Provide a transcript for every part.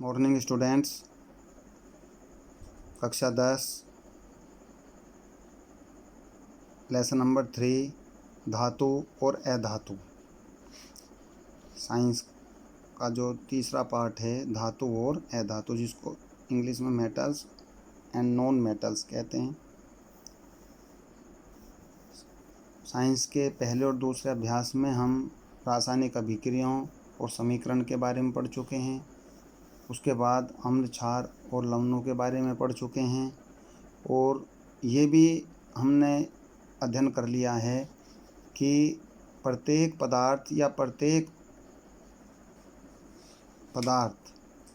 Morning students, कक्षा 10 lesson number 3 धातु और अधातु। साइंस का जो तीसरा पार्ट है धातु और अधातु, जिसको इंग्लिश में मेटल्स एंड नॉन मेटल्स कहते हैं। साइंस के पहले और दूसरे अभ्यास में हम रासायनिक अभिक्रियाओं और समीकरण के बारे में पढ़ चुके हैं। उसके बाद अम्ल, क्षार और लवणों के बारे में पढ़ चुके हैं और ये भी हमने अध्ययन कर लिया है कि प्रत्येक पदार्थ या प्रत्येक पदार्थ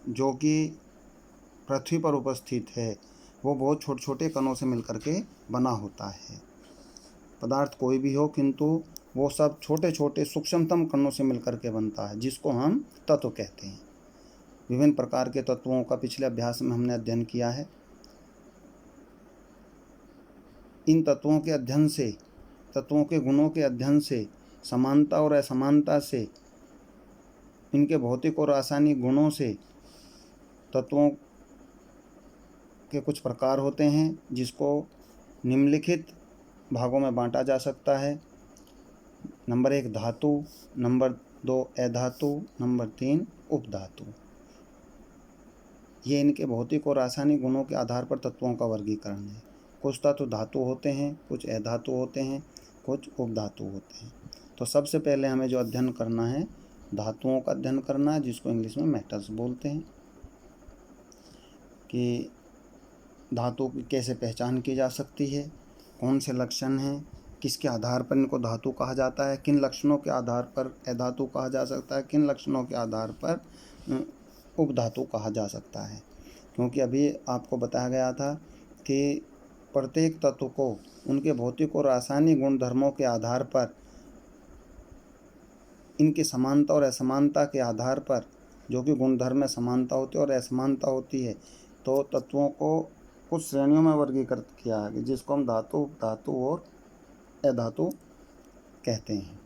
जो कि पृथ्वी पर उपस्थित है वो बहुत छोटे छोटे कणों से मिलकर के बना होता है। पदार्थ कोई भी हो, किंतु वो सब छोटे छोटे सूक्ष्मतम कणों से मिलकर के बनता है, जिसको हम तत्व कहते हैं। विभिन्न प्रकार के तत्वों का पिछले अभ्यास में हमने अध्ययन किया है। इन तत्वों के अध्ययन से, तत्वों के गुणों के अध्ययन से, समानता और असमानता से, इनके भौतिक और रासायनिक गुणों से तत्वों के कुछ प्रकार होते हैं, जिसको निम्नलिखित भागों में बांटा जा सकता है। नंबर 1 धातु, नंबर 2 अधातु, नंबर 3 उपधातु। ये इनके भौतिक और रासायनिक गुणों के आधार पर तत्वों का वर्गीकरण है। कुछ तत्व धातु होते हैं, कुछ अधातु होते हैं, कुछ उपधातु होते हैं। तो सबसे पहले हमें जो अध्ययन करना है, धातुओं का अध्ययन करना है, जिसको इंग्लिश में मेटल्स बोलते हैं। कि धातु की कैसे पहचान की जा सकती है, कौन से लक्षण हैं, किसके आधार पर इनको धातु कहा जाता है, किन लक्षणों के आधार पर अधातु कहा जा सकता है, किन लक्षणों के आधार पर उपधातु कहा जा सकता है। क्योंकि अभी आपको बताया गया था कि प्रत्येक तत्व को उनके भौतिक और रासायनिक गुणधर्मों के आधार पर, इनकी समानता और असमानता के आधार पर, जो कि गुणधर्म में समानता होती है और असमानता होती है, तो तत्वों को कुछ श्रेणियों में वर्गीकृत किया है, जिसको हम धातु, धातु और अधातु कहते हैं।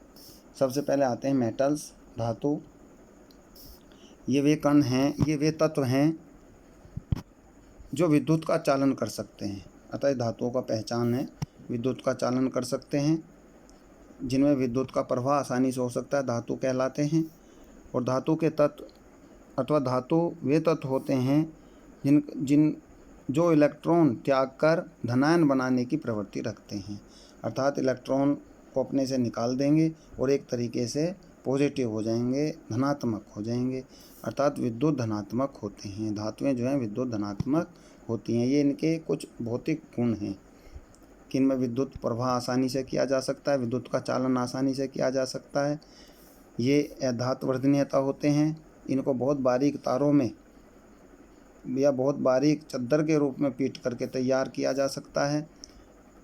सबसे पहले आते हैं मेटल्स, धातु। ये वे कण हैं, ये वे तत्व हैं जो विद्युत का चालन कर सकते हैं। अतः धातुओं का पहचान है, विद्युत का चालन कर सकते हैं, जिनमें विद्युत का प्रवाह आसानी से हो सकता है, धातु कहलाते हैं। और धातु के तत्व अथवा धातु वे तत्व होते हैं जो इलेक्ट्रॉन त्याग कर धनायन बनाने की प्रवृत्ति रखते हैं। अर्थात इलेक्ट्रॉन को अपने से निकाल देंगे और एक तरीके से पॉजिटिव हो जाएंगे, धनात्मक हो जाएंगे, अर्थात विद्युत धनात्मक होते हैं। धातुएं जो हैं विद्युत धनात्मक होती हैं। ये इनके कुछ भौतिक गुण हैं कि इनमें विद्युत प्रवाह आसानी से किया जा सकता है, विद्युत का चालन आसानी से किया जा सकता है। ये अधातवर्धनीयता होते हैं। इनको बहुत बारीक तारों में या बहुत बारीक चद्दर के रूप में पीट करके तैयार किया जा सकता है।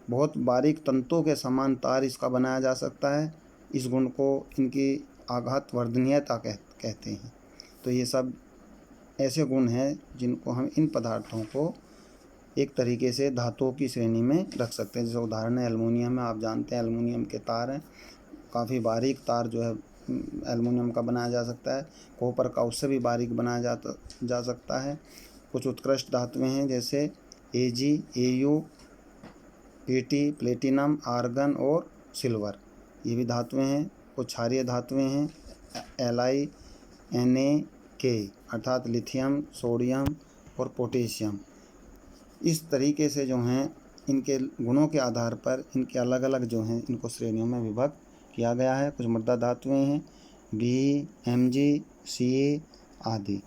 बहुत बारीक तंतुओं के समान तार इसका बनाया जा सकता है। इस गुण को इनकी आघातवर्धनीयता कहते हैं। तो ये सब ऐसे गुण हैं जिनको हम इन पदार्थों को एक तरीके से धातुओं की श्रेणी में रख सकते हैं। जैसे उदाहरण है एल्युमिनियम है। आप जानते हैं एल्युमिनियम के तार हैं, काफ़ी बारीक तार जो है एल्युमिनियम का बनाया जा सकता है। कॉपर का उससे भी बारीक बनाया जा सकता है। कुछ उत्कृष्ट धातुएं हैं जैसे Ag, Au, Pt, platinum, argon और सिल्वर, ये भी धातुएं हैं। कुछ क्षारीय धातुएं हैं Li, Na, K, अर्थात लिथियम, सोडियम और पोटेशियम। इस तरीके से जो हैं इनके गुणों के आधार पर इनके अलग अलग जो हैं इनको श्रेणियों में विभक्त किया गया है। कुछ मृदा धातुएं हैं Be, Mg, Ca आदि।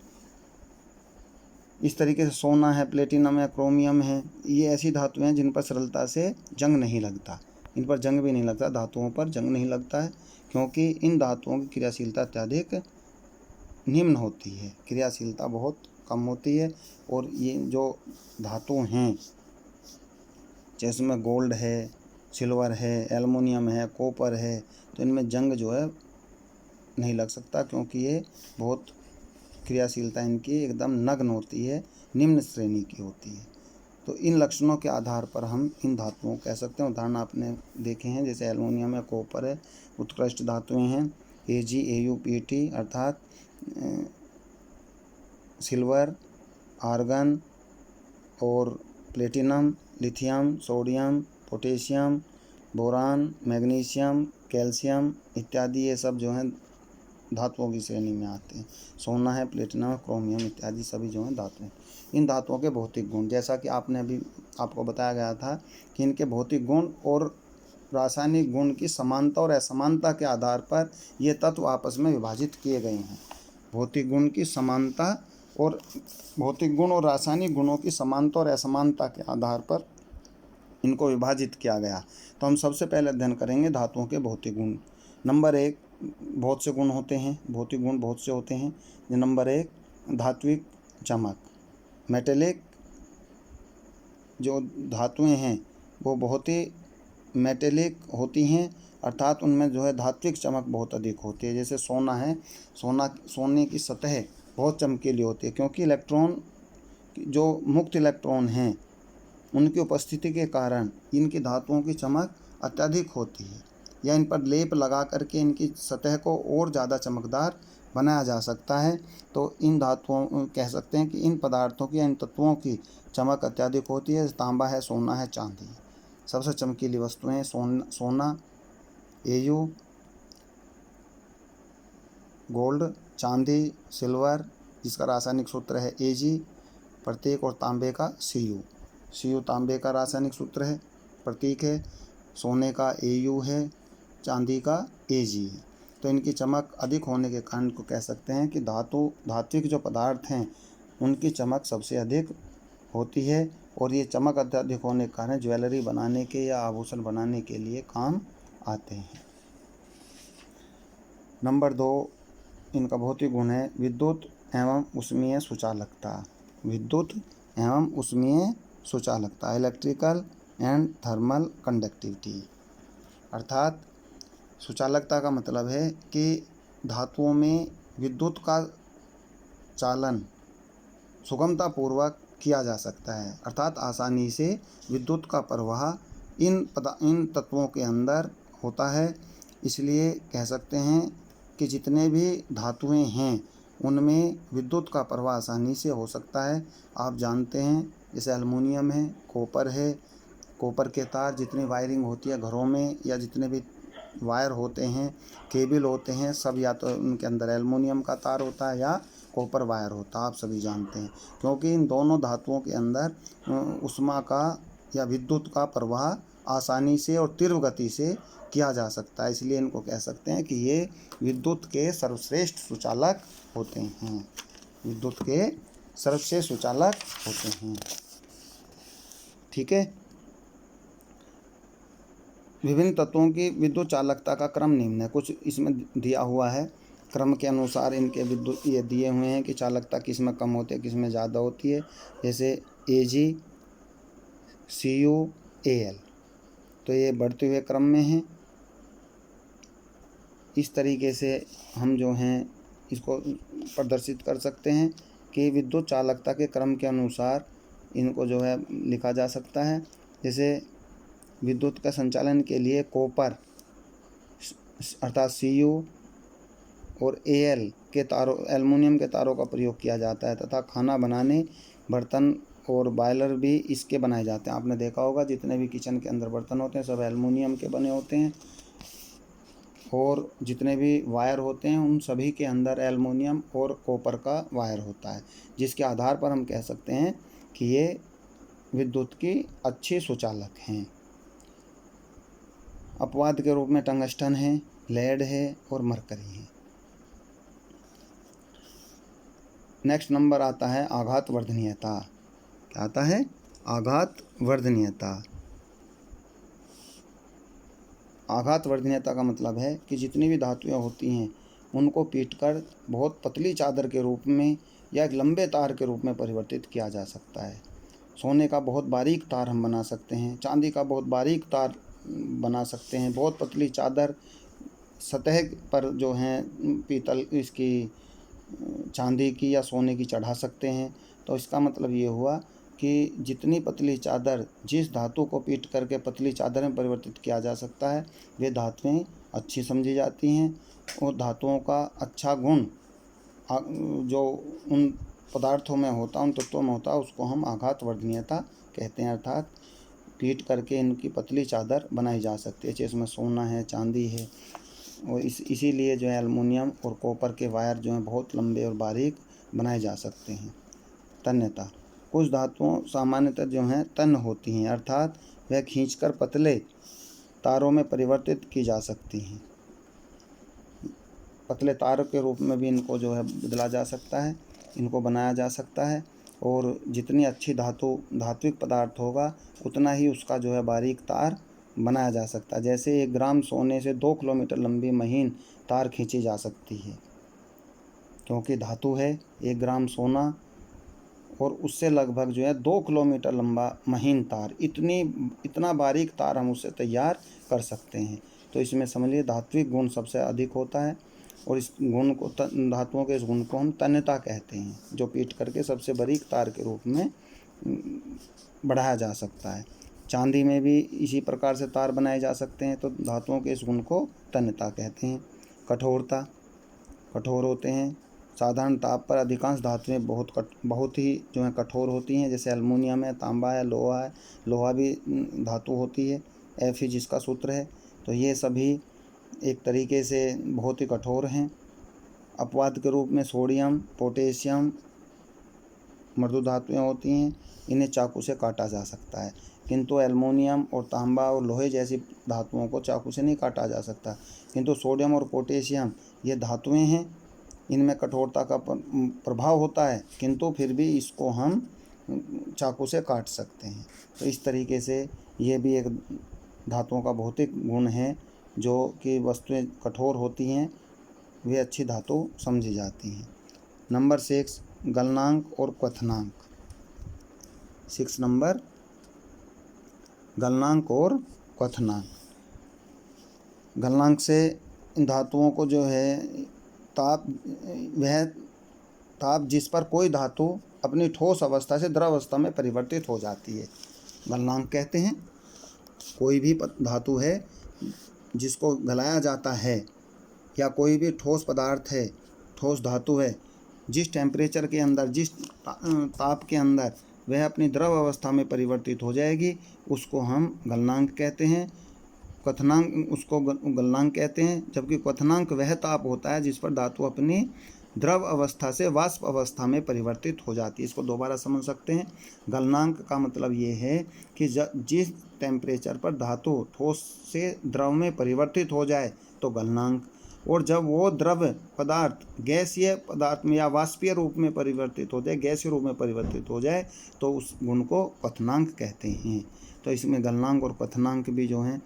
इस तरीके से सोना है, प्लेटिनम है, क्रोमियम है। ये ऐसी धातुएं हैं जिन पर सरलता से जंग नहीं लगता, इन पर जंग भी नहीं लगता, धातुओं पर जंग नहीं लगता है, क्योंकि इन धातुओं की क्रियाशीलता अत्यधिक निम्न होती है, क्रियाशीलता बहुत कम होती है। और ये जो धातु हैं जैसे में गोल्ड है, सिल्वर है, एल्युमिनियम है, कॉपर है, तो इनमें जंग जो है नहीं लग सकता, क्योंकि ये बहुत क्रियाशीलता इनकी एकदम नग्न होती है, निम्न श्रेणी की होती है। तो इन लक्षणों के आधार पर हम इन धातुओं कह सकते हैं। उदाहरण आपने देखे हैं, जैसे एल्युमिनियम है, कॉपर है, उत्कृष्ट धातुएं हैं Ag, Au, Pt, अर्थात सिल्वर, आर्गन और platinum, lithium, sodium, potassium, boron, magnesium, calcium इत्यादि, ये सब जो हैं धातुओं की श्रेणी में आते हैं। सोना है, प्लेटिनम, क्रोमियम इत्यादि सभी जो हैं धातु हैं। इन धातुओं के भौतिक गुण, जैसा कि आपने अभी आपको बताया गया था कि इनके भौतिक गुण और रासायनिक गुण की समानता और असमानता के आधार पर ये तत्व आपस में विभाजित किए गए हैं। भौतिक गुण की समानता और भौतिक गुण और रासायनिक गुणों की समानता और असमानता के आधार पर इनको विभाजित किया गया। तो हम सबसे पहले अध्ययन करेंगे धातुओं के भौतिक गुण। नंबर 1, बहुत से गुण होते हैं, भौतिक गुण बहुत से होते हैं। नंबर 1, धात्विक चमक। मेटेलिक जो धातुएं हैं वो बहुत ही मेटेलिक होती हैं, अर्थात उनमें जो है धात्विक चमक बहुत अधिक होती है। जैसे सोना है, सोने की सतह बहुत चमकीली होती है, क्योंकि इलेक्ट्रॉन जो मुक्त इलेक्ट्रॉन हैं उनकी उपस्थिति के कारण इनकी धातुओं की चमक अत्यधिक होती है, या इन पर लेप लगा करके इनकी सतह को और ज़्यादा चमकदार बनाया जा सकता है। तो इन धातुओं कह सकते हैं कि इन पदार्थों की, इन तत्वों की चमक अत्यधिक होती है। तांबा है, सोना है, चांदी है, सबसे चमकीली वस्तुएं सोना Au, गोल्ड, चांदी, सिल्वर जिसका रासायनिक सूत्र है Ag, प्रतीक, और तांबे का Cu तांबे का रासायनिक सूत्र है, प्रतीक है। सोने का Au है, चांदी का Ag है। तो इनकी चमक अधिक होने के कारण को कह सकते हैं कि धात्विक जो पदार्थ हैं उनकी चमक सबसे अधिक होती है, और ये चमक अत्यधिक होने के कारण ज्वेलरी बनाने के या आभूषण बनाने के लिए काम आते हैं। नंबर 2, इनका भौतिक गुण है विद्युत एवं उष्मीय सुचालकता। विद्युत एवं उष्मीय सुचालकता, इलेक्ट्रिकल एंड थर्मल कंडक्टिविटी। अर्थात सुचालकता का मतलब है कि धातुओं में विद्युत का चालन सुगमतापूर्वक किया जा सकता है, अर्थात आसानी से विद्युत का प्रवाह इन तत्वों के अंदर होता है। इसलिए कह सकते हैं कि जितने भी धातुएं हैं उनमें विद्युत का प्रवाह आसानी से हो सकता है। आप जानते हैं जैसे एल्युमिनियम है, कॉपर है, कॉपर के तार, जितनी वायरिंग होती है घरों में या जितने भी वायर होते हैं, केबल होते हैं, सब या तो उनके अंदर एल्युमिनियम का तार होता है या कॉपर वायर होता है, आप सभी जानते हैं। क्योंकि इन दोनों धातुओं के अंदर ऊष्मा का या विद्युत का प्रवाह आसानी से और तीव्र गति से किया जा सकता है, इसलिए इनको कह सकते हैं कि ये विद्युत के सर्वश्रेष्ठ सुचालक होते हैं। विद्युत के सर्वश्रेष्ठ सुचालक होते हैं। ठीक है। विभिन्न तत्वों की विद्युत चालकता का क्रम निम्न है, कुछ इसमें दिया हुआ है। क्रम के अनुसार इनके विद्युत ये दिए हुए हैं कि चालकता किस में कम होती है, किस में ज़्यादा होती है। जैसे Ag, Cu, Al, तो ये बढ़ते हुए क्रम में हैं। इस तरीके से हम जो हैं इसको प्रदर्शित कर सकते हैं कि विद्युत चालकता के क्रम के अनुसार इनको जो है लिखा जा सकता है। जैसे विद्युत का संचालन के लिए कॉपर अर्थात Cu और Al के तारों, एल्युमिनियम के तारों का प्रयोग किया जाता है, तथा खाना बनाने, बर्तन और बॉयलर भी इसके बनाए जाते हैं। आपने देखा होगा जितने भी किचन के अंदर बर्तन होते हैं सब एल्युमिनियम के बने होते हैं, और जितने भी वायर होते हैं उन सभी के अंदर एल्युमिनियम और कॉपर का वायर होता है, जिसके आधार पर हम कह सकते हैं कि ये विद्युत की अच्छे सुचालक हैं। अपवाद के रूप में टंगस्टन है, लेड है और मरकरी है। नेक्स्ट नंबर आता है आघात वर्धनीयता। क्या आता है? आघात वर्धनीयता। आघात वर्धनीयता का मतलब है कि जितनी भी धातुएं होती हैं उनको पीटकर बहुत पतली चादर के रूप में या एक लंबे तार के रूप में परिवर्तित किया जा सकता है। सोने का बहुत बारीक तार हम बना सकते हैं, चांदी का बहुत बारीक तार बना सकते हैं, बहुत पतली चादर सतह पर जो है पीतल इसकी चांदी की या सोने की चढ़ा सकते हैं। तो इसका मतलब ये हुआ कि जितनी पतली चादर, जिस धातु को पीट करके पतली चादर में परिवर्तित किया जा सकता है, वे धातुएं अच्छी समझी जाती हैं। और धातुओं का अच्छा गुण जो उन पदार्थों में होता, उन तत्वों में होता, उसको हम आघात वर्धनीयता कहते हैं। अर्थात पीट करके इनकी पतली चादर बनाई जा सकती है। जैसे इसमें सोना है, चांदी है, और इसीलिए जो है एल्युमिनियम और कॉपर के वायर जो हैं बहुत लंबे और बारीक बनाए जा सकते हैं। तन्यता, कुछ धातुओं सामान्यतः जो हैं तन्य होती हैं, अर्थात वह खींचकर पतले तारों में परिवर्तित की जा सकती हैं। पतले तार के रूप में भी इनको जो है बदला जा सकता है, इनको बनाया जा सकता है। और जितनी अच्छी धात्विक पदार्थ होगा उतना ही उसका जो है बारीक तार बनाया जा सकता है। जैसे 1 ग्राम सोने से 2 किलोमीटर लंबी महीन तार खींची जा सकती है, क्योंकि धातु है 1 ग्राम सोना और उससे लगभग जो है 2 किलोमीटर लंबा महीन तार, इतना बारीक तार हम उससे तैयार कर सकते हैं। तो इसमें समझिए धात्विक गुण सबसे अधिक होता है, और इस गुण को धातुओं के इस गुण को हम तन्यता कहते हैं, जो पीट करके सबसे बारीक तार के रूप में बढ़ाया जा सकता है। चांदी में भी इसी प्रकार से तार बनाए जा सकते हैं, तो धातुओं के इस गुण को तन्यता कहते हैं। कठोरता, कठोर होते हैं। साधारण ताप पर अधिकांश धातुएं बहुत ही जो है कठोर होती हैं। जैसे एल्युमिनियम है, तांबा है, लोहा है, लोहा भी धातु होती है, Fe जिसका सूत्र है। तो ये सभी एक तरीके से बहुत ही कठोर हैं। अपवाद के रूप में सोडियम, पोटेशियम मृदु धातुएं होती हैं, इन्हें चाकू से काटा जा सकता है, किंतु एल्युमिनियम और तांबा और लोहे जैसी धातुओं को चाकू से नहीं काटा जा सकता। किंतु सोडियम और पोटेशियम ये धातुएं हैं, इनमें कठोरता का प्रभाव होता है, किंतु फिर भी इसको हम चाकू से काट सकते हैं। तो इस तरीके से ये भी एक धातुओं का भौतिक गुण है, जो कि वस्तुएं कठोर होती हैं वे अच्छी धातु समझी जाती हैं। नंबर 6 गलनांक और क्वथनांक। 6 नंबर गलनांक और क्वथनांक। गलनांक से इन धातुओं को जो है वह ताप जिस पर कोई धातु अपनी ठोस अवस्था से द्रव अवस्था में परिवर्तित हो जाती है, गलनांक कहते हैं। कोई भी धातु है जिसको गलाया जाता है, या कोई भी ठोस पदार्थ है, ठोस धातु है, जिस टेम्परेचर के अंदर, जिस ताप के अंदर वह अपनी द्रव अवस्था में परिवर्तित हो जाएगी, उसको हम गलनांक कहते हैं। क्वथनांक उसको गलनांक कहते हैं, जबकि क्वथनांक वह ताप होता है जिस पर धातु अपनी द्रव अवस्था से वाष्प अवस्था में परिवर्तित हो जाती है। इसको दोबारा समझ सकते हैं। गलनांक का मतलब ये है कि जिस टेम्परेचर पर धातु ठोस से द्रव में परिवर्तित हो जाए तो गलनांक, और जब वो द्रव पदार्थ गैसीय पदार्थ में या वाष्पीय रूप में परिवर्तित हो जाए, गैसीय रूप में परिवर्तित हो जाए, तो उस गुण को क्वथनांक कहते हैं। तो इसमें गलनांक और क्वथनांक भी जो हैं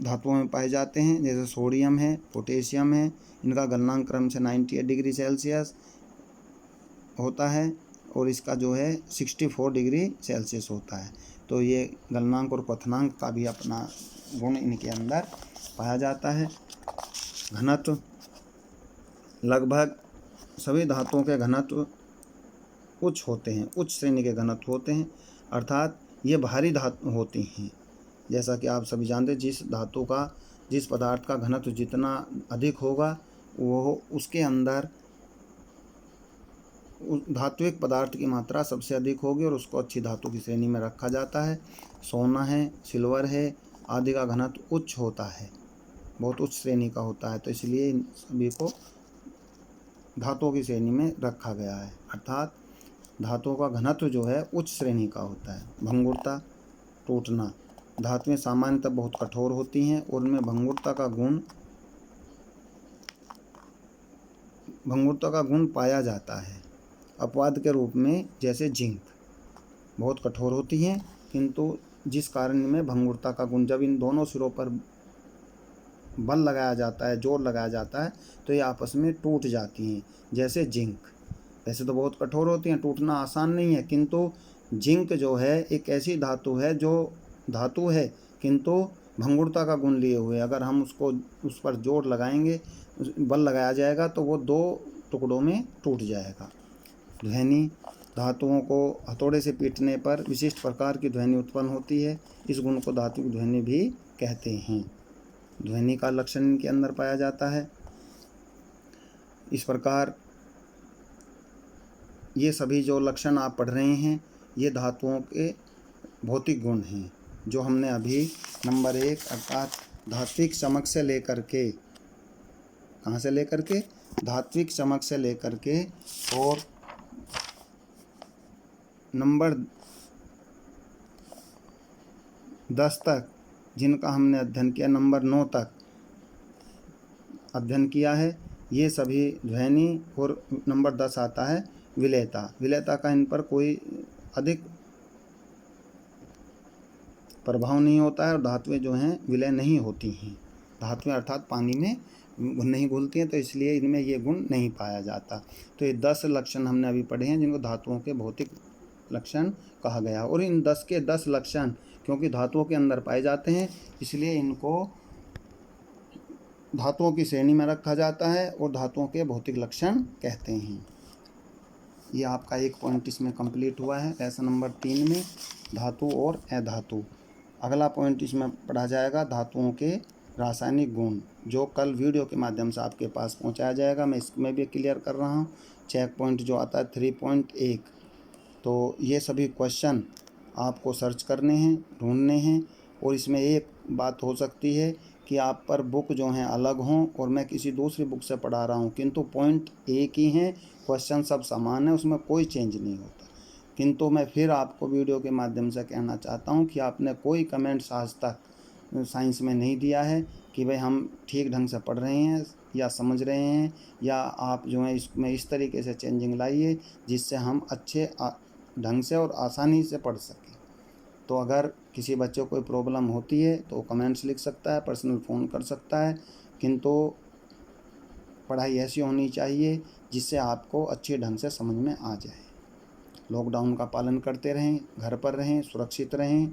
धातुओं में पाए जाते हैं। जैसे सोडियम है, पोटेशियम है, इनका गलनांक क्रम से 98 डिग्री सेल्सियस होता है, और इसका जो है 64 डिग्री सेल्सियस होता है। तो ये गलनांक और क्वथनांक का भी अपना गुण इनके अंदर पाया जाता है। घनत्व, लगभग सभी धातुओं के घनत्व उच्च होते हैं, उच्च श्रेणी के घनत्व होते हैं, अर्थात ये भारी धातु होती हैं। जैसा कि आप सभी जानते हैं, जिस पदार्थ का घनत्व जितना अधिक होगा वो उसके अंदर धात्विक पदार्थ की मात्रा सबसे अधिक होगी, और उसको अच्छी धातु की श्रेणी में रखा जाता है। सोना है, सिल्वर है आदि का घनत्व उच्च होता है, बहुत उच्च श्रेणी का होता है, तो इसलिए इन सभी को धातुओं की श्रेणी में रखा गया है, अर्थात धातुओं का घनत्व जो है उच्च श्रेणी का होता है। भंगुरता, टूटना, धातुएं सामान्यतः बहुत कठोर होती हैं और उनमें भंगुरता का गुण पाया जाता है। अपवाद के रूप में जैसे जिंक बहुत कठोर होती हैं, किंतु जिस कारण में भंगुरता का गुण, जब इन दोनों सिरों पर बल लगाया जाता है, जोर लगाया जाता है, तो ये आपस में टूट जाती हैं। जैसे जिंक, वैसे तो बहुत कठोर होती हैं, टूटना आसान नहीं है, किंतु जिंक जो है एक ऐसी धातु है जो धातु है किंतु भंगुरता का गुण लिए हुए, अगर हम उस पर जोर लगाएंगे, बल लगाया जाएगा, तो वो 2 टुकड़ों में टूट जाएगा। ध्वनि, धातुओं को हथौड़े से पीटने पर विशिष्ट प्रकार की ध्वनि उत्पन्न होती है, इस गुण को धातु की ध्वनि भी कहते हैं। ध्वनि का लक्षण इनके अंदर पाया जाता है। इस प्रकार ये सभी जो लक्षण आप पढ़ रहे हैं ये धातुओं के भौतिक गुण हैं, जो हमने अभी नंबर 1 अर्थात धात्विक चमक से लेकर के, कहाँ से लेकर के, धात्विक चमक से लेकर के, और नंबर 10 तक जिनका हमने अध्ययन किया, नंबर 9 तक अध्ययन किया है, ये सभी ध्वनि, और नंबर 10 आता है विलेयता। विलेयता का इन पर कोई अधिक प्रभाव नहीं होता है, और धातुएं जो हैं विलय नहीं होती हैं। धातुएं अर्थात पानी में नहीं घुलती हैं, तो इसलिए इनमें ये गुण नहीं पाया जाता। तो ये 10 लक्षण हमने अभी पढ़े हैं जिनको धातुओं के भौतिक लक्षण कहा गया। और इन 10 के 10 लक्षण क्योंकि धातुओं के अंदर पाए जाते हैं, इसलिए इनको धातुओं की श्रेणी में रखा जाता है और धातुओं के भौतिक लक्षण कहते हैं। ये आपका एक पॉइंट इसमें कंप्लीट हुआ है लेसन नंबर 3 में, धातु और अधातु। अगला पॉइंट इसमें पढ़ा जाएगा धातुओं के रासायनिक गुण, जो कल वीडियो के माध्यम से आपके पास पहुंचाया जाएगा। मैं इसमें भी क्लियर कर रहा हूं। चेक पॉइंट जो आता है 3.1, तो ये सभी क्वेश्चन आपको सर्च करने हैं, ढूंढने हैं। और इसमें एक बात हो सकती है कि आप पर बुक जो हैं अलग हों और मैं किसी दूसरी बुक से पढ़ा रहा हूं, किंतु पॉइंट एक ही हैं, क्वेश्चन सब समान है, उसमें कोई चेंज नहीं होता। किंतु मैं फिर आपको वीडियो के माध्यम से कहना चाहता हूं कि आपने कोई कमेंट्स आज तक साइंस में नहीं दिया है कि भाई हम ठीक ढंग से पढ़ रहे हैं या समझ रहे हैं, या आप जो है इसमें इस तरीके से चेंजिंग लाइए जिससे हम अच्छे ढंग से और आसानी से पढ़ सकें। तो अगर किसी बच्चे को कोई प्रॉब्लम होती है तो कमेंट्स लिख सकता है, पर्सनल फ़ोन कर सकता है। किंतु पढ़ाई ऐसी होनी चाहिए जिससे आपको अच्छे ढंग से समझ में आ जाए। लॉकडाउन का पालन करते रहें, घर पर रहें, सुरक्षित रहें,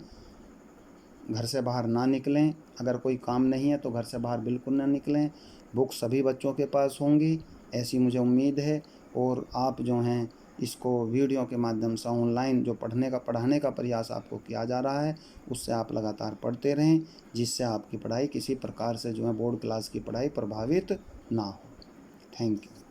घर से बाहर ना निकलें। अगर कोई काम नहीं है तो घर से बाहर बिल्कुल ना निकलें। बुक सभी बच्चों के पास होंगी ऐसी मुझे उम्मीद है। और आप जो हैं इसको वीडियो के माध्यम से ऑनलाइन जो पढ़ाने का प्रयास आपको किया जा रहा है, उससे आप लगातार पढ़ते रहें, जिससे आपकी पढ़ाई किसी प्रकार से जो है बोर्ड क्लास की पढ़ाई प्रभावित ना हो। Thank you.